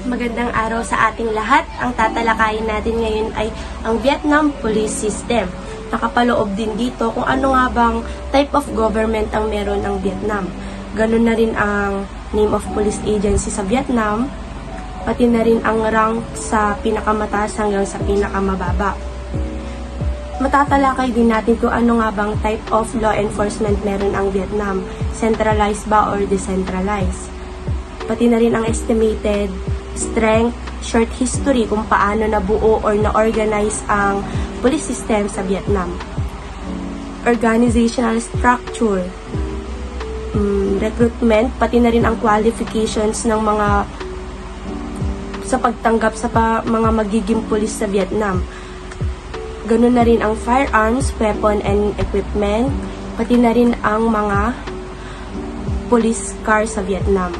Magandang araw sa ating lahat. Ang tatalakayin natin ngayon ay ang Vietnam Police System. Nakapaloob din dito kung ano nga bang type of government ang meron ng Vietnam. Ganun na rin ang name of police agency sa Vietnam, pati na rin ang rank sa pinakamataas hanggang sa pinakamababa. Matatalakay din natin kung ano nga bang type of law enforcement meron ang Vietnam, centralized ba or decentralized. Pati na rin ang estimated strength, short history kung paano nabuo or na-organize ang police system sa Vietnam. Organizational structure, recruitment, pati na rin ang qualifications ng mga sa pagtanggap sa mga magiging police sa Vietnam. Ganun na rin ang firearms, weapon and equipment, pati na rin ang mga police car sa Vietnam.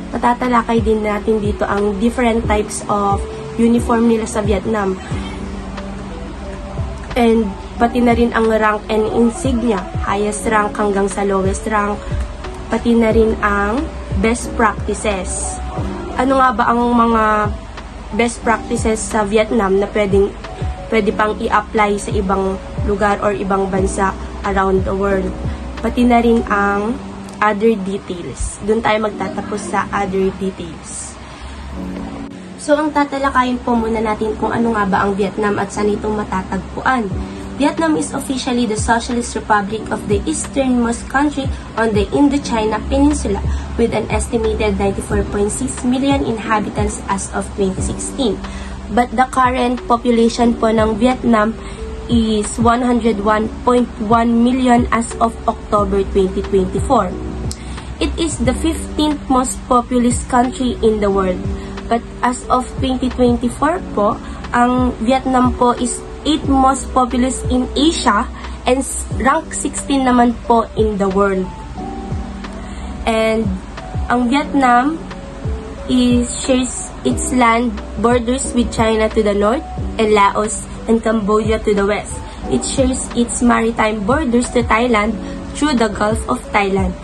Matatalakay din natin dito ang different types of uniform nila sa Vietnam. And pati na rin ang rank and insignia, highest rank hanggang sa lowest rank, pati na rin ang best practices. Ano nga ba ang mga best practices sa Vietnam na pwede pang i-apply sa ibang lugar or ibang bansa around the world? Pati na rin ang other details. Doon tayo magtatapos sa other details. So, ang tatalakayin po muna natin kung ano nga ba ang Vietnam at saan ito matatagpuan. Vietnam is officially the Socialist Republic of the easternmost country on the Indochina Peninsula with an estimated 94.6 million inhabitants as of 2016. But the current population po ng Vietnam is 101.1 million as of October 2024. It is the 15th most populous country in the world. But as of 2024 po, ang Vietnam po is 8th most populous in Asia and rank 16 naman po in the world. And ang Vietnam shares its land borders with China to the north and Laos and Cambodia to the west. It shares its maritime borders to Thailand through the Gulf of Thailand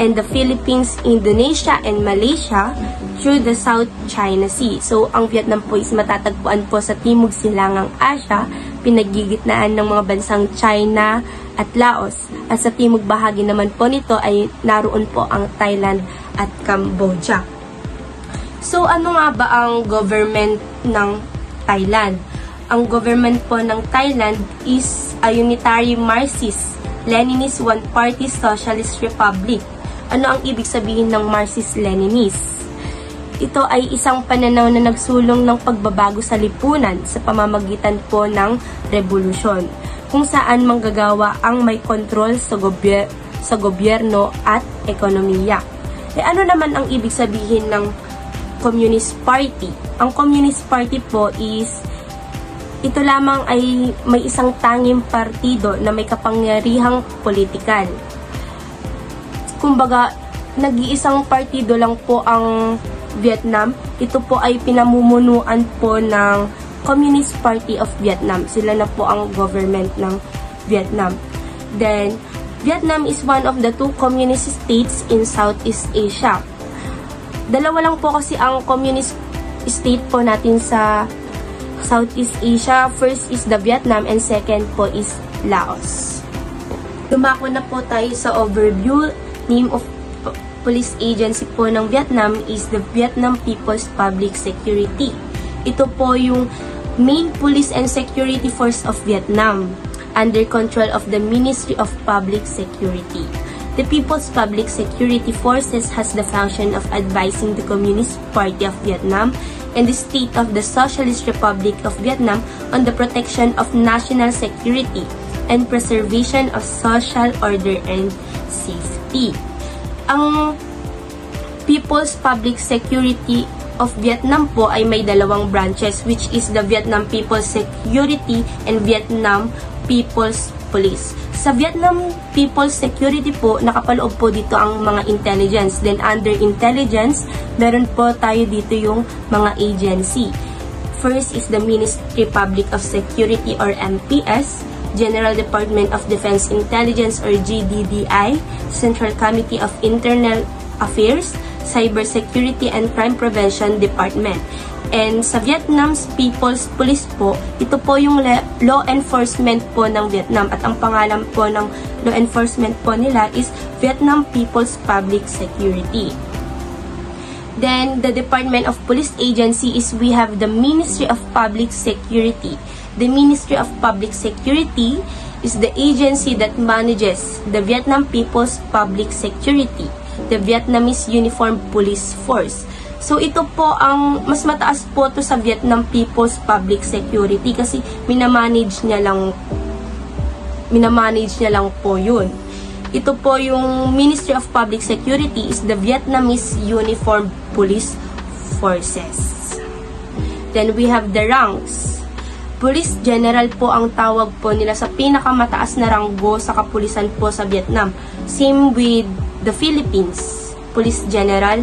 and the Philippines, Indonesia, and Malaysia through the South China Sea. So, ang Vietnam po is matatagpuan po sa Timog Silangang Asya, pinagigitnaan ng mga bansang China at Laos. At sa timog bahagi naman po nito ay naroon po ang Thailand at Cambodia. So, ano nga ba ang government ng Thailand? Ang government po ng Thailand is a unitary Marxist-Leninist one-party socialist republic. Ano ang ibig sabihin ng Marxist-Leninist? Ito ay isang pananaw na nagsulong ng pagbabago sa lipunan sa pamamagitan po ng revolusyon, kung saan manggagawa ang may kontrol sa gobyerno at ekonomiya. Ano naman ang ibig sabihin ng Communist Party? Ang Communist Party po is ito lamang ay may isang tanging partido na may kapangyarihang politikal. Kumbaga, nag-iisang partido lang po ang Vietnam. Ito po ay pinamumunuan po ng Communist Party of Vietnam. Sila na po ang government ng Vietnam. Then, Vietnam is one of the two communist states in Southeast Asia. Dalawa lang po kasi ang communist state po natin sa Southeast Asia. First is the Vietnam and second po is Laos. Dumako na po tayo sa overview. Name of police agency po ng Vietnam is the Vietnam People's Public Security. Ito po yung main police and security force of Vietnam under control of the Ministry of Public Security. The People's Public Security Forces has the function of advising the Communist Party of Vietnam and the state of the Socialist Republic of Vietnam on the protection of national security and preservation of social order and safety. Ang People's Public Security of Vietnam po ay may dalawang branches, which is the Vietnam People's Security and Vietnam People's Police. Sa Vietnam People's Security po, nakapaloob po dito ang mga intelligence. Then under intelligence, meron po tayo dito yung mga agency. First is the Ministry Public of Security or MPS, General Department of Defense Intelligence or GDDI, Central Committee of Internal Affairs, Cybersecurity and Crime Prevention Department. And sa Vietnam's People's Police po, ito po yung law enforcement po ng Vietnam. At ang pangalan po ng law enforcement po nila is Vietnam People's Public Security. Then, the Department of Police Agency is we have the Ministry of Public Security. The Ministry of Public Security is the agency that manages the Vietnam People's Public Security, the Vietnamese Uniformed Police Force. So, ito po ang mas mataas po to sa Vietnam People's Public Security kasi minamanage niya lang po yun. Ito po yung Ministry of Public Security is the Vietnamese Uniformed Police Forces. Then, we have the ranks. Police General po ang tawag po nila sa pinakamataas na ranggo sa kapulisan po sa Vietnam. Same with the Philippines, Police General.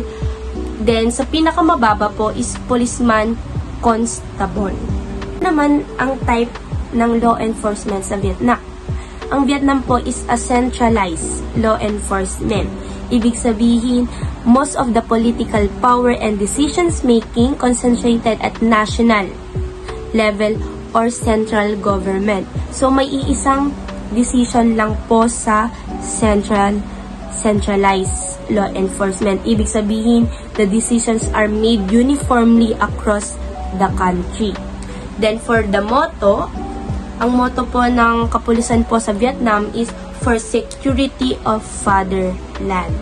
Then, sa pinakamababa po is Policeman Constable. Naman ang type ng law enforcement sa Vietnam. Ang Vietnam po is a centralized law enforcement. Ibig sabihin, most of the political power and decisions making concentrated at national level or central government. So, may iisang decision lang po sa centralized law enforcement. Ibig sabihin, the decisions are made uniformly across the country. Then, for the motto, ang motto po ng kapulisan po sa Vietnam is for security of fatherland.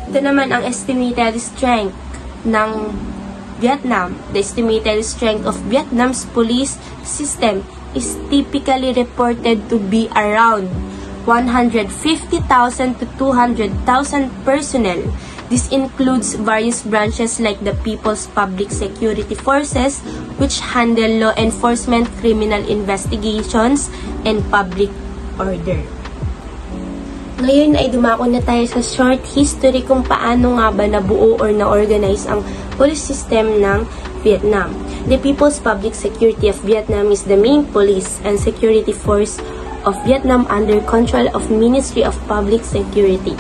Ito naman ang estimated strength ng Vietnam. The estimated strength of Vietnam's police system is typically reported to be around 150,000 to 200,000 personnel. This includes various branches like the People's Public Security Forces, which handle law enforcement, criminal investigations, and public order. Ngayon ay dumako na tayo sa short history kung paano nga ba nabuo or na-organize ang police system ng Vietnam. The People's Public Security of Vietnam is the main police and security force of Vietnam under control of Ministry of Public Security.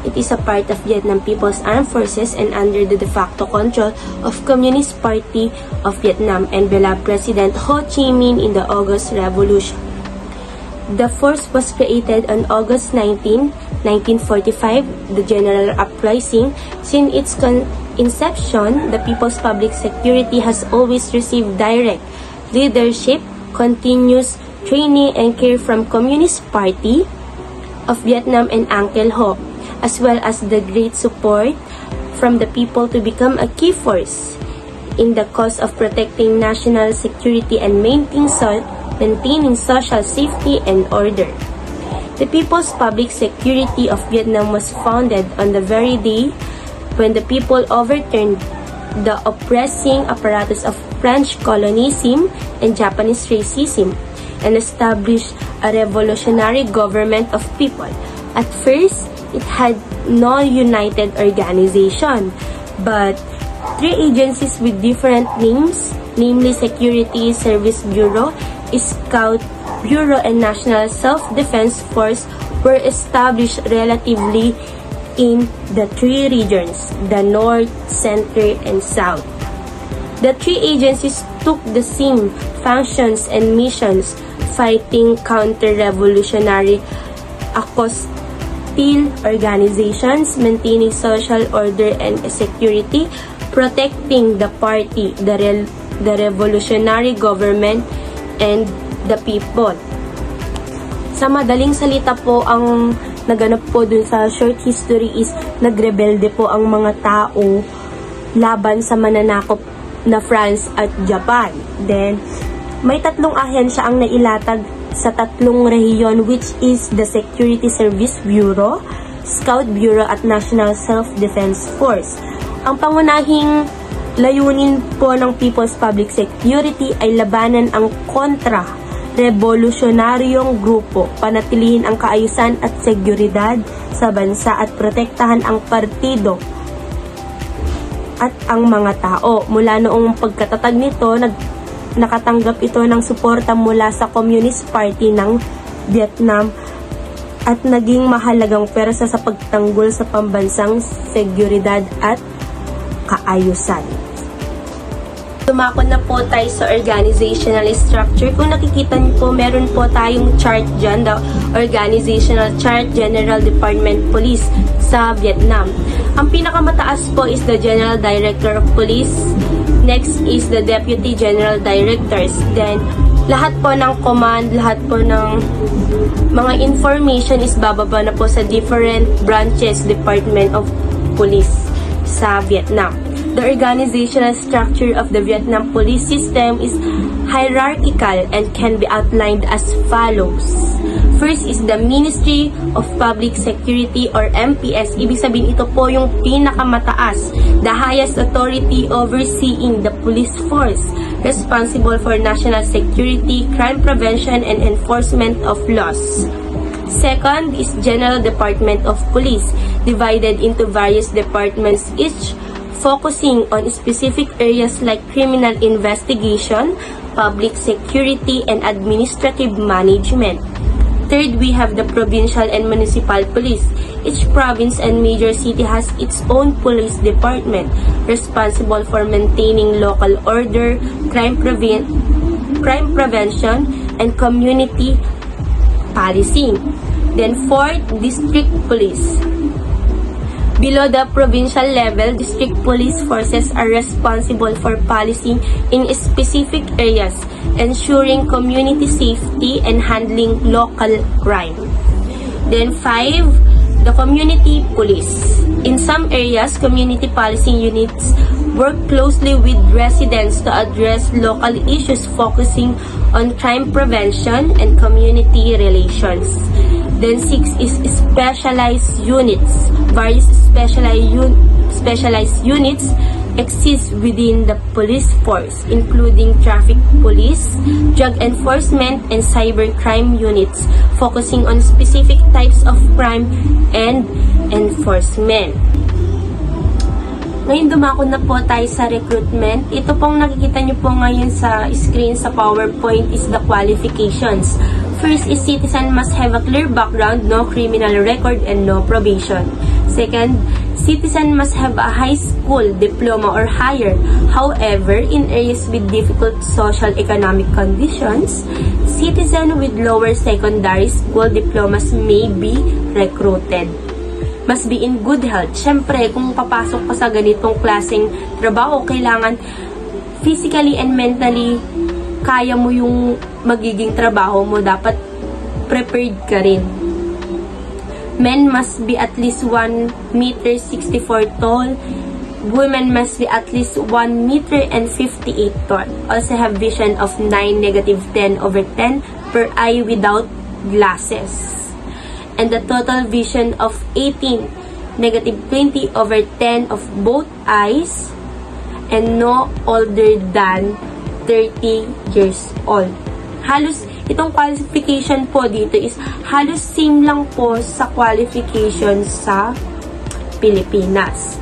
It is a part of Vietnam People's Armed Forces and under the de facto control of Communist Party of Vietnam and beloved President Ho Chi Minh in the August Revolution. The force was created on August 19, 1945, the General Uprising. Since its inception, the People's Public Security has always received direct leadership, continuous training and care from Communist Party of Vietnam and Uncle Ho, as well as the great support from the people to become a key force in the cause of protecting national security and maintaining social safety and order. The People's Public Security of Vietnam was founded on the very day when the people overturned the oppressing apparatus of French colonialism and Japanese racism and established a revolutionary government of people. At first, it had no united organization, but three agencies with different names, namely Security Service Bureau, Scout Bureau, and National Self-Defense Force, were established relatively in the three regions, the North, Center, and South. The three agencies took the same functions and missions, fighting counter-revolutionary hostile organizations, maintaining social order and security, protecting the party, the revolutionary government, and the people. Sa madaling salita po, ang naganap po dun sa short history is nagrebelde po ang mga tao laban sa mananakop na France at Japan. Then, may tatlong ahensya ang nailatag sa tatlong rehiyon, which is the Security Service Bureau, Scout Bureau, at National Self-Defense Force. Ang pangunahing layunin po ng People's Public Security ay labanan ang kontra-revolusyonaryong grupo, panatilihin ang kaayusan at seguridad sa bansa at protektahan ang partido at ang mga tao. Mula noong pagkatatag nito, nakatanggap ito ng suporta mula sa Communist Party ng Vietnam at naging mahalagang pwersa sa pagtanggol sa pambansang seguridad at kaayusan. Dumako na po tayo sa organizational structure. Kung nakikita niyo po, meron po tayong chart dyan, the organizational chart, General Department Police sa Vietnam. Ang pinakamataas po is the General Director of Police. Next is the Deputy General Directors. Then, lahat po ng command, lahat po ng mga information is bababa na po sa different branches, Department of Police sa Vietnam. The organizational structure of the Vietnam police system is hierarchical and can be outlined as follows. First is the Ministry of Public Security or MPS. Ibig sabihin, ito po yung pinakamataas, the highest authority overseeing the police force, responsible for national security, crime prevention, and enforcement of laws. Second is General Department of Police, divided into various departments, each focusing on specific areas like criminal investigation, public security, and administrative management. Third, we have the provincial and municipal police. Each province and major city has its own police department, responsible for maintaining local order, crime prevention, and community policing. Then fourth, district police. Below the provincial level, district police forces are responsible for policing in specific areas, ensuring community safety and handling local crime. Then 5, the community police. In some areas, community policing units work closely with residents to address local issues, focusing on crime prevention and community relations. Then 6 is specialized units. Various specialized units exist within the police force, including traffic police, drug enforcement, and cybercrime units, focusing on specific types of crime and enforcement. Ngayon, dumako na po tayo sa recruitment. Ito pong nakikita nyo po ngayon sa screen sa PowerPoint is the qualifications. First is citizen must have a clear background, no criminal record, and no probation. Second, citizen must have a high school diploma or higher. However, in areas with difficult social economic conditions, citizen with lower secondary school diplomas may be recruited. Must be in good health. Siyempre, kung papasok ka sa ganitong klaseng trabaho, kailangan physically and mentally kaya mo yung magiging trabaho mo, dapat prepared ka rin. Men must be at least 1 meter 64 tall. Women must be at least 1 meter and 58 tall. Also have vision of 9 negative 10/10 per eye without glasses. And the total vision of 18 negative 20/10 of both eyes, and no older than 30 years old. Halos, itong qualification po dito is halos same lang po sa qualification sa Pilipinas.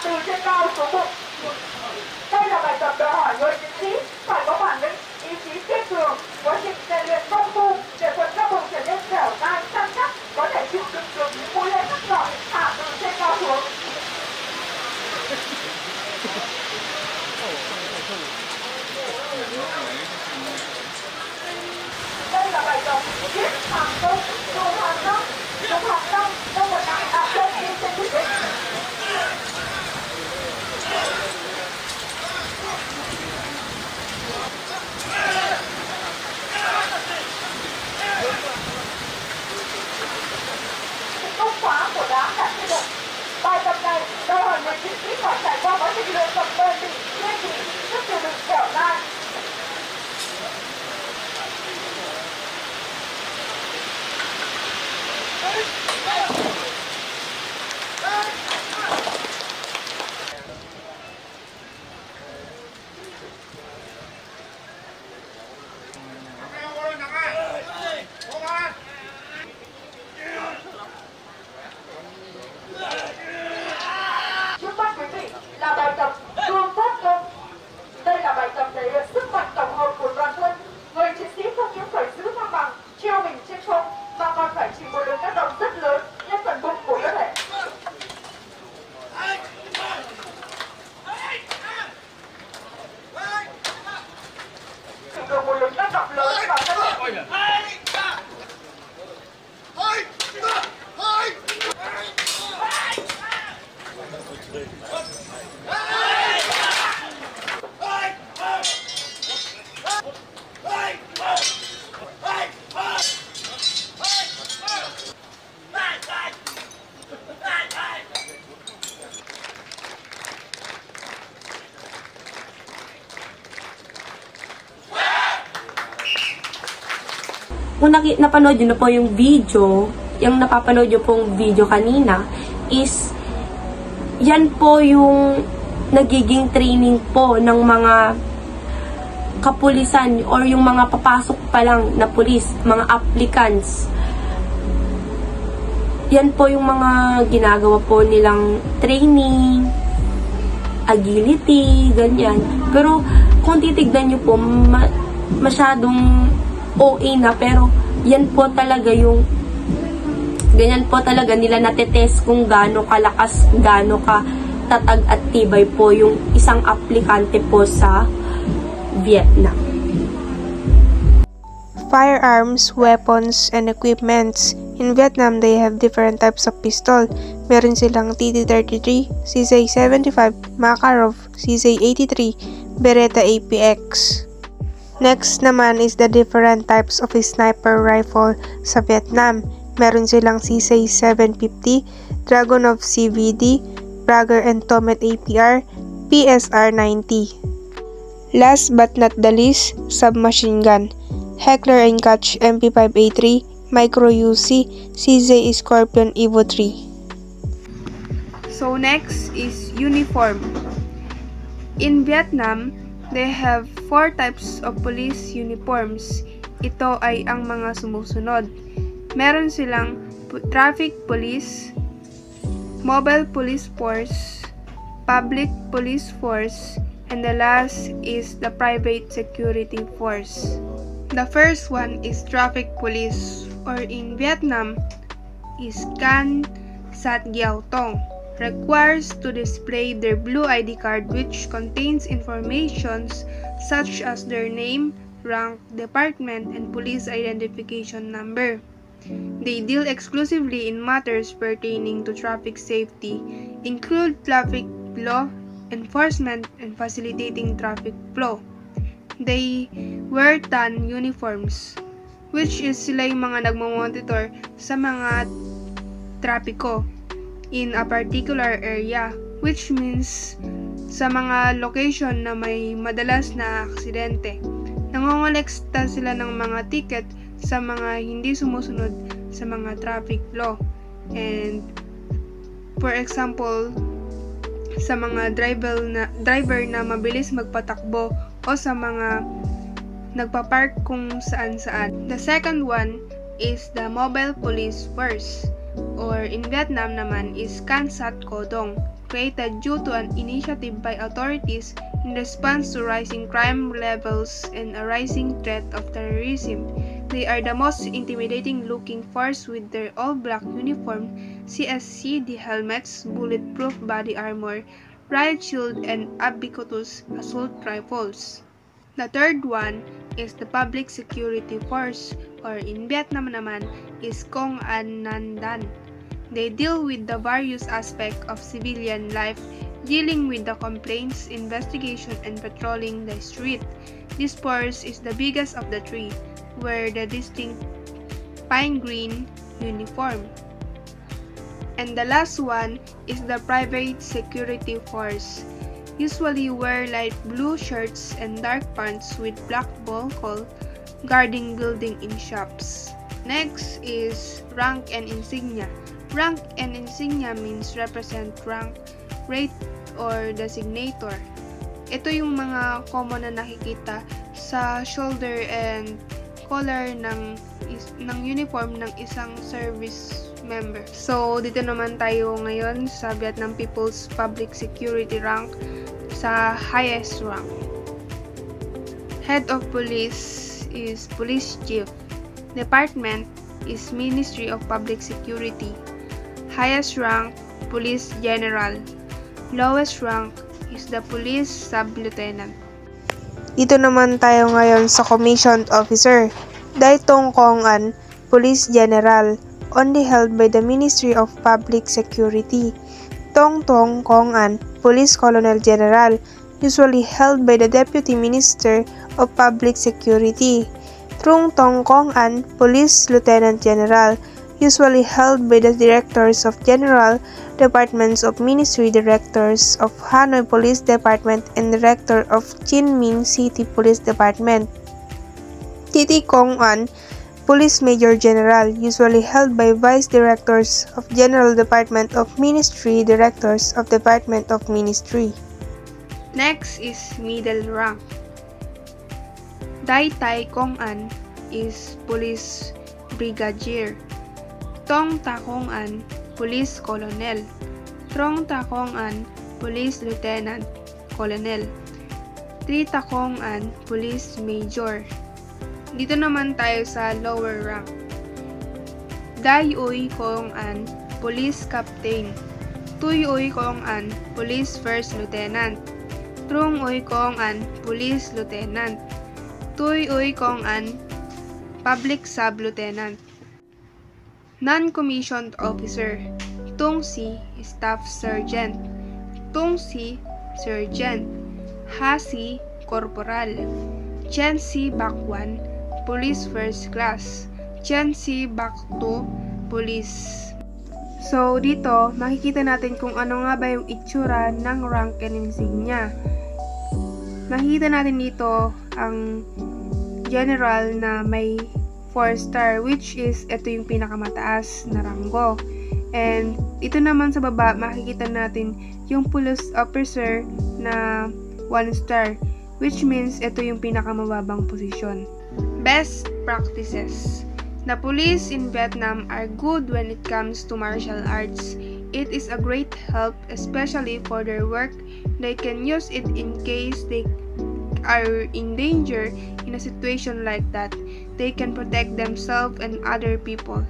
từ trên cao xuống bụng. Đây là bài tập đòi hỏi người chiến sĩ phải có bản lĩnh, ý chí kiên cường, quá trình rèn luyện công phu để quần các vùng trở nên dẻo dai, săn chắc, có thể chịu đựng được những mũi tên sắc nhọn thả từ trên cao xuống. giết hàng công, dùng hàng năm trong một năm đã lên đi trên thế giới. Công phá của đá đã thay đổi. Bài tập này đòi hỏi người chiến sĩ phải trải qua quá trình luyện tập bền bỉ, kiên trì, sức chịu đựng dẻo dai. Trước mắt quý vị là bài tập cương phát công. Đây là bài tập thể hiện sức mạnh tổng hợp của toàn thân. Người chiến sĩ không những phải giữ thăng bằng, treo mình trên không, mà còn phải chịu một lượng tác động rất lớn lên phần bụng của cơ thể. Chịu được một lượng tác động lớn vào cơ thể. Kung napanood nyo na po yung video, yung napapanood nyo pong video kanina, is yan po yung nagiging training po ng mga kapulisan or yung mga papasok pa lang na pulis, mga applicants. Yan po yung mga ginagawa po nilang training, agility, ganyan. Pero kung titignan nyo po, masyadong OA na, pero yan po talaga yung ganyan po talaga nila natetest kung gaano kalakas, gaano ka tatag at tibay po yung isang aplikante po sa Vietnam. Firearms, weapons, and equipments. In Vietnam, they have different types of pistol. Meron silang TT-33, CZ-75, Makarov, CZ-83, Beretta APX. Next naman is the different types of sniper rifle sa Vietnam. Meron silang CZ-750, Dragunov CVD, Prager and Tomet APR, PSR-90. Last but not the least, submachine gun. Heckler & Koch MP5A3, Micro UC, CZ Scorpion Evo 3. So next is uniform. In Vietnam, they have 4 types of police uniforms. Ito ay ang mga sumusunod. Meron silang traffic police, mobile police force, public police force, and the last is the private security force. The first one is traffic police, or in Vietnam is Can Sat Giao Tong. Requires to display their blue ID card which contains informations such as their name, rank, department, and police identification number. They deal exclusively in matters pertaining to traffic safety, include traffic law enforcement and facilitating traffic flow. They wear tan uniforms, which is sila yung mga nagmamonitor sa mga trapiko in a particular area, which means sa mga location na may madalas na aksidente. Nangongolekta sila ng mga ticket sa mga hindi sumusunod sa mga traffic law. And for example, sa mga driver na mabilis magpatakbo o sa mga nagpa-park kung saan-saan. The second one is the mobile police force, or in Vietnam naman is Can Sat Co Dong, created due to an initiative by authorities in response to rising crime levels and a rising threat of terrorism. They are the most intimidating looking force with their all-black uniform, CSCD helmets, bulletproof body armor, riot shield, and ubiquitous assault rifles. The third one is the Public Security Force, or in Vietnam naman is Công an Nhân dân. They deal with the various aspects of civilian life, dealing with the complaints, investigation, and patrolling the street. This force is the biggest of the three, wear the distinct pine green uniform. And the last one is the Private Security Force. Usually wear light blue shirts and dark pants with black buckle, guarding building in shops. Next is rank and insignia. Rank and insignia means represent rank, grade, or designator. Ito yung mga common na nakikita sa shoulder and collar ng uniform ng isang service member. So, dito naman tayo ngayon sa Vietnam People's Public Security rank sa highest rank. Head of Police is Police Chief. Department is Ministry of Public Security. Highest rank, Police General. Lowest rank is the Police Sub-Lieutenant. Dito naman tayo ngayon sa Commissioned Officer. Dai Tong Công an, Police General, only held by the Ministry of Public Security. Tong Công an, Police Colonel General, usually held by the Deputy Minister of Public Security. Trung Tong Công an, Police Lieutenant General, usually held by the Directors of General Departments of Ministry, Directors of Hanoi Police Department, and Director of Chin Minh City Police Department. Titi Công an, Police Major General, usually held by Vice Directors of General Department of Ministry, Directors of Department of Ministry. Next is middle rank. Dai Tai Công an is Police Brigadier. Tong Ta Công an, Police Colonel. Trong Ta Công an, Police Lieutenant Colonel. Tri Ta Công an, Police Major. Dito naman tayo sa lower rank. Dai Uy Công an, Police Captain. Tuy Uy Công an, Police First Lieutenant. Trung Uy Công an, Police Lieutenant. Tuy Uy Công an, Public Sub-Lieutenant. Non-commissioned officer. Tung Si, Staff Sergeant. Tung Si, Sergeant. Ha Si, Corporal. Chen Si, Back 1, Police First Class. Chen Si, Back 2, Police. So, dito, makikita natin kung ano nga ba yung itsura ng rank and insignia. Makikita natin dito ang general na may 4-star, which is ito yung pinakamataas na ranggo. And ito naman sa baba, makikita natin yung police officer na 1-star, which means ito yung pinakamababang posisyon. Best practices. The police in Vietnam are good when it comes to martial arts. It is a great help, especially for their work. They can use it in case they are in danger in a situation like that. They can protect themselves and other people.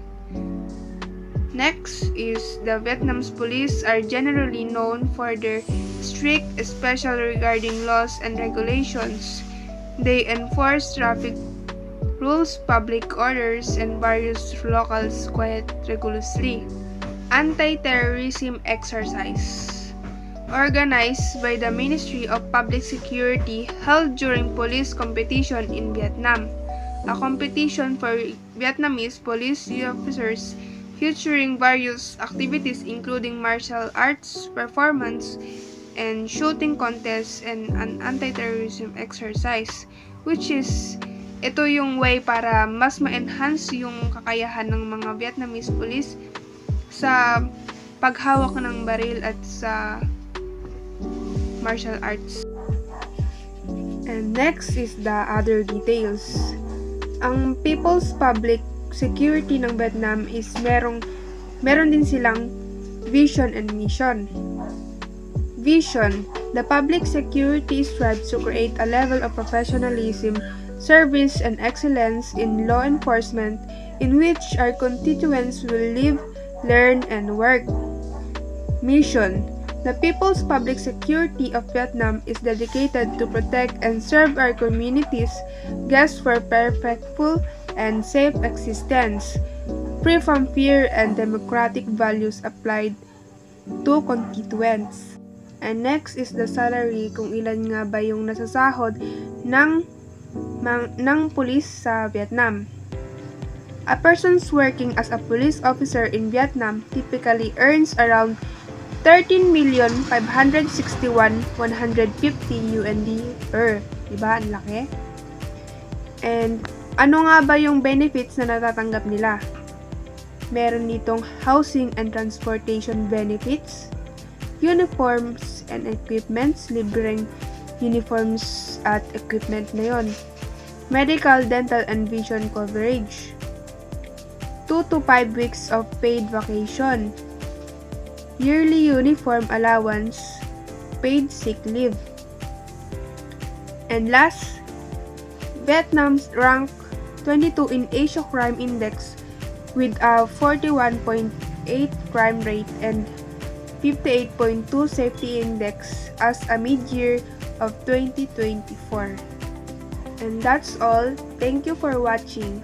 Next is the Vietnam's police are generally known for their strict, especially regarding laws and regulations. They enforce traffic rules, public orders, and various locals quite rigorously. Anti-terrorism exercise. Organized by the Ministry of Public Security, held during police competition in Vietnam. A competition for Vietnamese police officers featuring various activities including martial arts, performance, and shooting contests, and an anti-terrorism exercise, which is ito yung way para mas ma-enhance yung kakayahan ng mga Vietnamese police sa paghawak ng baril at sa martial arts. And next is the other details. Ang People's Public Security ng Vietnam is meron din silang vision and mission. Vision. The public security strives to create a level of professionalism, service, and excellence in law enforcement in which our constituents will live, learn, and work. Mission. The People's Public Security of Vietnam is dedicated to protect and serve our communities, guests for perfectful and safe existence, free from fear and democratic values applied to constituents. And next is the salary, kung ilan nga ba yung nasasahod ng pulis sa Vietnam. A person working as a police officer in Vietnam typically earns around 13,561,150 USD per. Diba? Ang laki. And ano nga ba yung benefits na natatanggap nila? Meron ditong housing and transportation benefits, uniforms and equipments, libreng uniforms at equipment na yon, medical, dental, and vision coverage, 2 to 5 weeks of paid vacation, yearly uniform allowance, paid sick leave. And last, Vietnam's rank 22 in Asia Crime Index with a 41.8 crime rate and 58.2 safety index as a mid-year of 2024. And that's all. Thank you for watching.